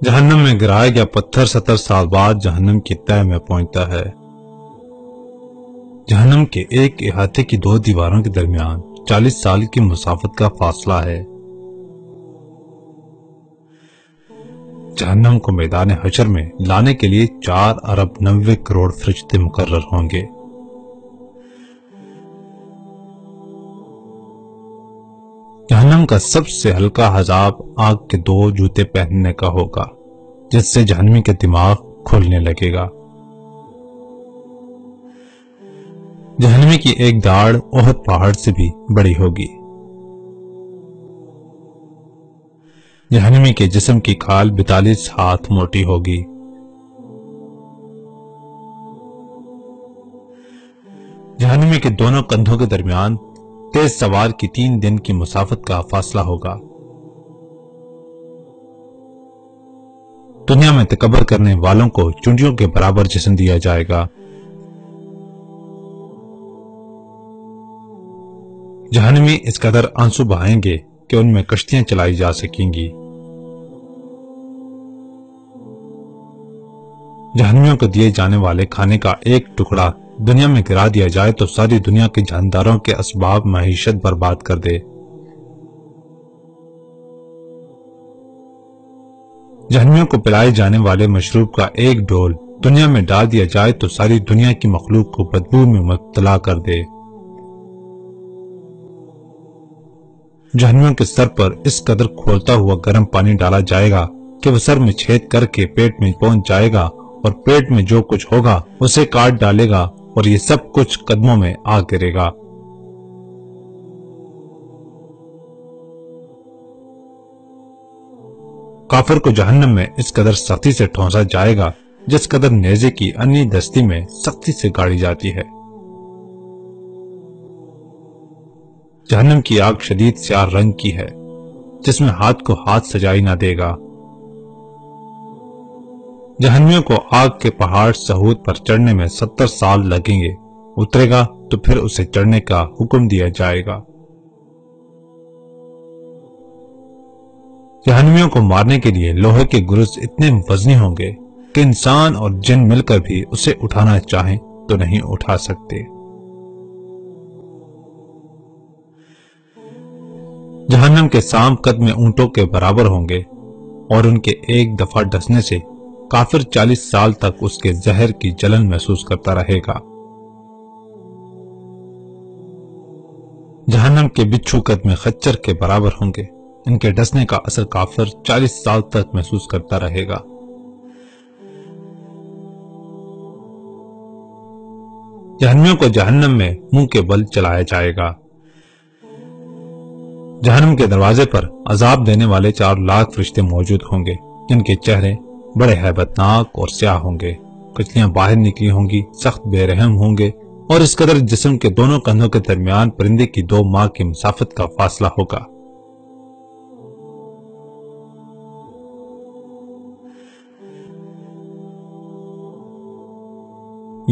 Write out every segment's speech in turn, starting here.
جہنم میں گرایا گیا پتھر 70 سال بعد جہنم کی تہہ میں پہنچتا ہے۔ جہنم کے ایک احاطے کی 2 دیواروں کے درمیان 40 سال کی مسافت کا فاصلہ ہے۔ جہنم کو میدان حشر میں لانے کے لیے 4 ارب 90 کروڑ فرشتے مقرر ہوں گے۔ جہنم کا سب سے ہلکا عذاب آگ کے 2 جوتے پہننے کا ہوگا، جس سے جہنمی کے دماغ کھلنے لگے گا۔ جہنمی کی ایک داڑھ احد پہاڑ سے بھی بڑی ہوگی۔ جہنمی کے جسم کی کھال 42 ہاتھ موٹی ہوگی۔ جہنمی کے دونوں کندھوں کے درمیان تیز سوار کی 3 دن کی مسافت کا فاصلہ ہوگا۔ دنیا میں تکبر کرنے والوں کو چونٹیوں کے برابر جسم دیا جائے گا۔ جہنمی اس قدر آنسو بہائیں گے کہ ان میں کشتیاں چلائی جا سکیں گی۔ جہنمیوں کو دیے جانے والے کھانے کا ایک ٹکڑا دنیا میں گرا دیا جائے تو ساری دنیا کے جانداروں کے اسباب معیشت برباد کر دے۔ جہنمیوں کو پلائے جانے والے مشروب کا ایک ڈول دنیا میں ڈال دیا جائے تو ساری دنیا کی مخلوق کو بدبو میں مبتلا کر دے۔ جہنمیوں کے سر پر اس قدر کھولتا ہوا گرم پانی ڈالا جائے گا کہ وہ سر میں چھید کر کے پیٹ میں پہنچ جائے گا اور پیٹ میں جو کچھ ہوگا اسے کاٹ ڈالے گا اور یہ سب کچھ قدموں میں آ گرے گا۔ کافر کو جہنم میں اس قدر سختی سے ٹھونسا جائے گا جس قدر نیزے کی انی دستی میں سختی سے گاڑی جاتی ہے۔ جہنم کی آگ شدید سیاہ رنگ کی ہے، جس میں ہاتھ کو ہاتھ سجائی نہ دے گا۔ جہنمیوں کو آگ کے پہاڑ سہود پر چڑھنے میں 70 سال لگیں گے، اترے گا تو پھر اسے چڑھنے کا حکم دیا جائے گا۔ جہنمیوں کو مارنے کے لیے لوہے کے گرز اتنے وزنی ہوں گے کہ انسان اور جن مل کر بھی اسے اٹھانا چاہیں تو نہیں اٹھا سکتے۔ جہنم کے سام قد میں اونٹوں کے برابر ہوں گے اور ان کے ایک دفعہ ڈسنے سے کافر 40 سال تک اس کے زہر کی جلن محسوس کرتا رہے گا۔ جہنم کے بچھو قد میں خچر کے برابر ہوں گے، ان کے ڈسنے کا اثر کافر 40 سال تک محسوس کرتا رہے گا۔ جہنمیوں کو جہنم میں منہ کے بل چلایا جائے گا۔ جہنم کے دروازے پر عذاب دینے والے 4 لاکھ فرشتے موجود ہوں گے، جن کے چہرے بڑے ہیبتناک اور سیاہ ہوں گے، کچلیاں باہر نکلی ہوں گی، سخت بے رحم ہوں گے اور اس قدر جسم کے دونوں کندھوں کے درمیان پرندے کی 2 ماہ کی مسافت کا فاصلہ ہوگا۔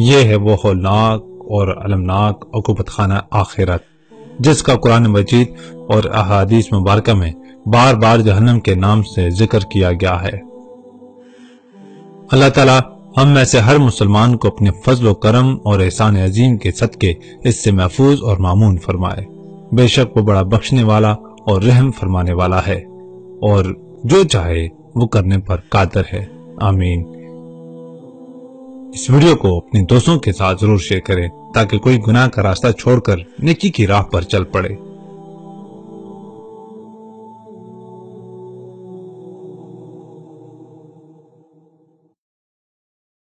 یہ ہے وہ ہولناک اور المناک عقوبت خانہ آخرت جس کا قرآن مجید اور احادیث مبارکہ میں بار بار جہنم کے نام سے ذکر کیا گیا ہے۔ اللہ تعالی ہم میں سے ہر مسلمان کو اپنے فضل و کرم اور احسان عظیم کے صدقے اس سے محفوظ اور مامون فرمائے۔ بے شک وہ بڑا بخشنے والا اور رحم فرمانے والا ہے، اور جو چاہے وہ کرنے پر قادر ہے۔ آمین۔ اس ویڈیو کو اپنے دوستوں کے ساتھ ضرور شیئر کریں تاکہ کوئی گناہ کا راستہ چھوڑ کر نیکی کی راہ پر چل پڑے۔